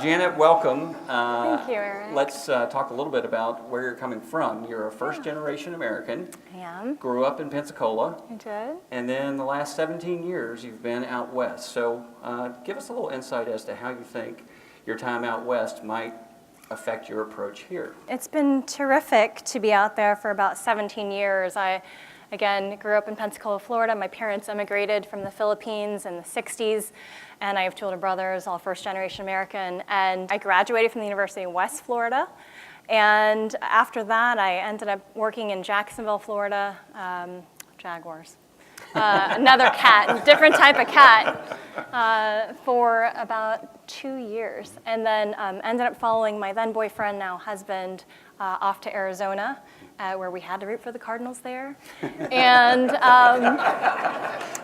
Janet, welcome. Thank you, Eric. Let's talk a little bit about where you're coming from. You're a first-generation American. I am. Grew up in Pensacola. I did. And then the last 17 years, you've been out west. So give us a little insight as to how you think your time out west might affect your approach here. It's been terrific to be out there for about 17 years. I, again, grew up in Pensacola, Florida. My parents immigrated from the Philippines in the 60s, and I have two older brothers, all first-generation American. And I graduated from the University of West Florida. And after that, I ended up working in Jacksonville, Florida, Jaguars. Another cat, different type of cat, for about 2 years. And then ended up following my then boyfriend, now husband, off to Arizona, where we had to root for the Cardinals there. And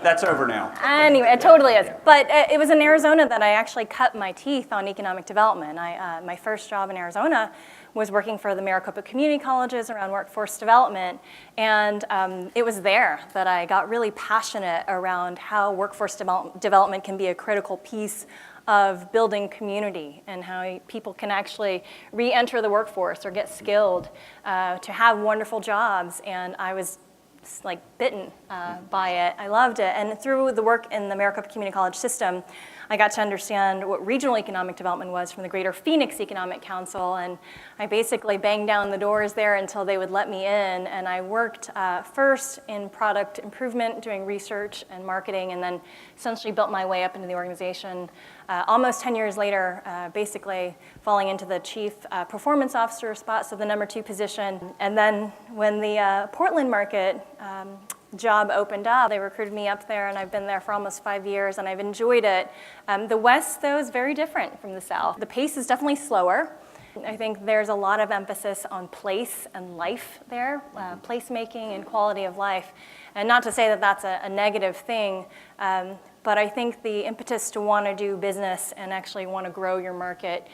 that's over now. Anyway, it totally is. But it was in Arizona that I actually cut my teeth on economic development. My first job in Arizona was working for the Maricopa Community Colleges around workforce development. And it was there that I got really passionate around how workforce development can be a critical piece of building community and how people can actually re-enter the workforce or get skilled to have wonderful jobs. And I was like bitten by it. I loved it. And through the work in the Maricopa Community College system, I got to understand what regional economic development was from the Greater Phoenix Economic Council. And I basically banged down the doors there until they would let me in. And I worked first in product improvement, doing research and marketing, and then essentially built my way up into the organization. Almost 10 years later, basically falling into the chief performance officer spot, so the number 2 position. And then when the Portland market job opened up, they recruited me up there, and I've been there for almost 5 years, and I've enjoyed it. The West, though, is very different from the South. The pace is definitely slower. I think there's a lot of emphasis on place and life there, placemaking and quality of life. And not to say that that's a negative thing, but I think the impetus to want to do business and actually want to grow your market,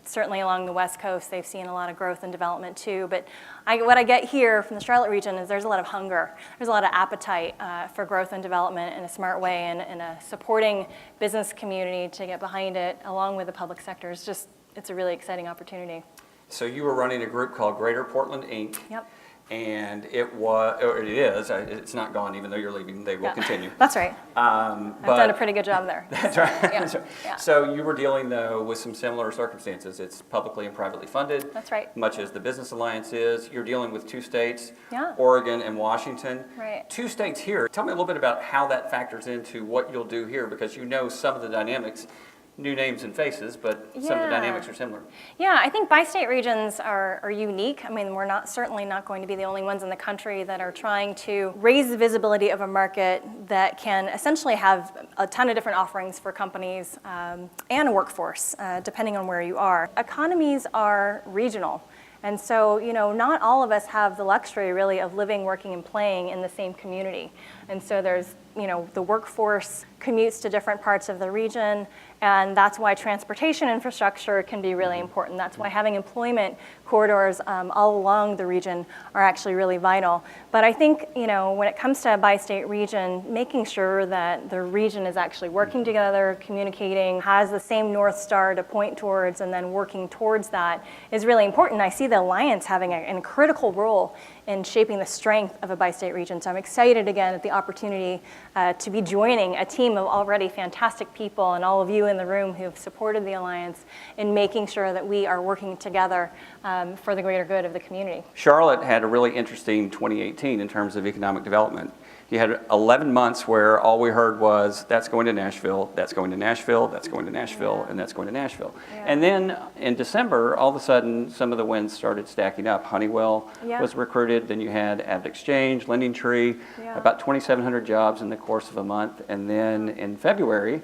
certainly along the West Coast, they've seen a lot of growth and development too. But what I get here from the Charlotte region is there's a lot of hunger. There's a lot of appetite for growth and development in a smart way, and a supporting business community to get behind it, along with the public sector. It's a really exciting opportunity. So you were running a group called Greater Portland, Inc. Yep. And it's not gone, even though you're leaving, they will continue. That's right. I've done a pretty good job there. That's right. Yeah. That's right. Yeah. So you were dealing, though, with some similar circumstances. It's publicly and privately funded. That's right. Much as the Business Alliance is. You're dealing with 2 states, Yeah. Oregon and Washington. Right. 2 states here. Tell me a little bit about how that factors into what you'll do here, because you know some of the dynamics. New names and faces, but some of the dynamics are similar. Yeah, I think bi-state regions are unique. I mean, we're certainly not going to be the only ones in the country that are trying to raise the visibility of a market that can essentially have a ton of different offerings for companies and a workforce, depending on where you are. Economies are regional. And so, not all of us have the luxury, really, of living, working, and playing in the same community. And so there's, the workforce commutes to different parts of the region, and that's why transportation infrastructure can be really important. That's why having employment corridors all along the region are actually really vital. But I think, when it comes to a bi-state region, making sure that the region is actually working together, communicating, has the same North Star to point towards, and then working towards that is really important. I see the Alliance having a critical role in shaping the strength of a bi-state region. So I'm excited again at the opportunity to be joining a team of already fantastic people, and all of you in the room who have supported the Alliance in making sure that we are working together for the greater good of the community. Charlotte had a really interesting 2018 in terms of economic development. You had 11 months where all we heard was, that's going to Nashville, that's going to Nashville, that's going to Nashville, and that's going to Nashville. Yeah. And then in December, all of a sudden, some of the wins started stacking up. Honeywell was recruited, then you had AvidXchange, LendingTree, about 2,700 jobs in the course of a month. And then in February,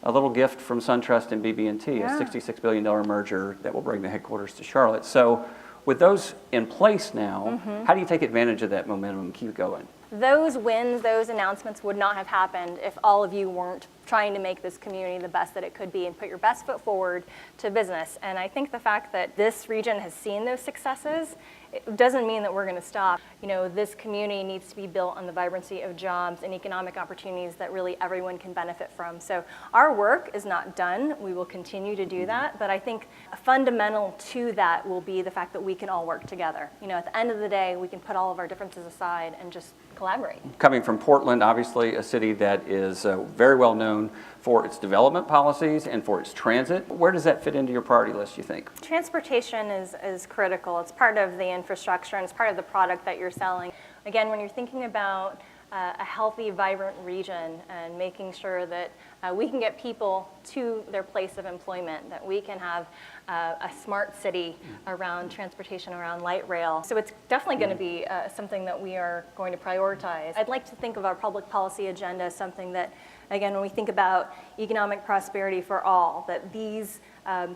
a little gift from SunTrust and BB&T, a $66 billion merger that will bring the headquarters to Charlotte. So with those in place now, how do you take advantage of that momentum and keep going? Those wins, those announcements would not have happened if all of you weren't trying to make this community the best that it could be and put your best foot forward to business. And I think the fact that this region has seen those successes it doesn't mean that we're going to stop. You know, this community needs to be built on the vibrancy of jobs and economic opportunities that really everyone can benefit from. So our work is not done. We will continue to do that, but I think fundamental to that will be the fact that we can all work together. You know, at the end of the day, we can put all of our differences aside and just collaborate. Coming from Portland, obviously a city that is very well known for its development policies and for its transit, where does that fit into your priority list, you think? Transportation is critical. It's part of the infrastructure and it's part of the product that you're selling. Again, when you're thinking about a healthy, vibrant region and making sure that we can get people to their place of employment, that we can have a smart city around transportation, around light rail. So it's definitely going to be something that we are going to prioritize. I'd like to think of our public policy agenda as something that, again, when we think about economic prosperity for all, that these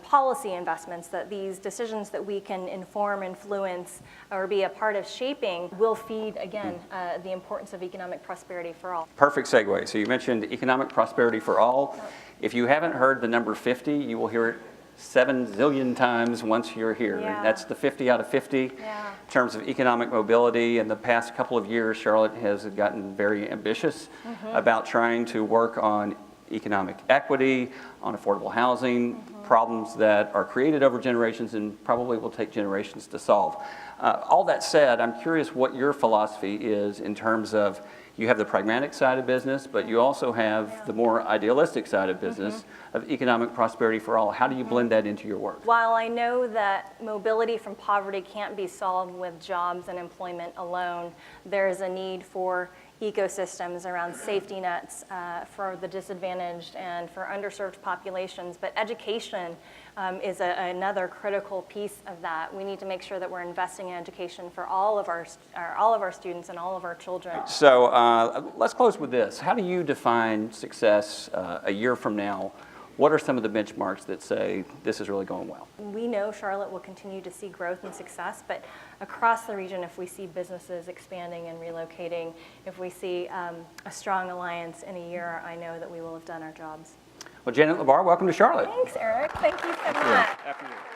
policy investments, that these decisions that we can inform, influence, or be a part of shaping will feed, again, the importance of economic prosperity for all. Perfect segue. So you mentioned economic prosperity for all. If you haven't heard the number 50, you will hear it 7 zillion times once you're here. Yeah. That's the 50 out of 50. Yeah. In terms of economic mobility, in the past couple of years, Charlotte has gotten very ambitious about trying to work on economic equity, on affordable housing, problems that are created over generations and probably will take generations to solve. All that said, I'm curious what your philosophy is in terms of, you have the pragmatic side of business, but you also have the more idealistic side of business of economic prosperity for all. How do you blend that into your work? While I know that mobility from poverty can't be solved with jobs and employment alone, there is a need for ecosystems around safety nets for the disadvantaged and for underserved populations. But education is another critical piece of that. We need to make sure that we're investing in education for all of our students and all of our children. So let's close with this. How do you define success a year from now? What are some of the benchmarks that say this is really going well? We know Charlotte will continue to see growth and success, but across the region, if we see businesses expanding and relocating, if we see a strong alliance in a year, I know that we will have done our jobs. Well, Janet LaBar, welcome to Charlotte. Thanks, Eric. Thank you so much. After you.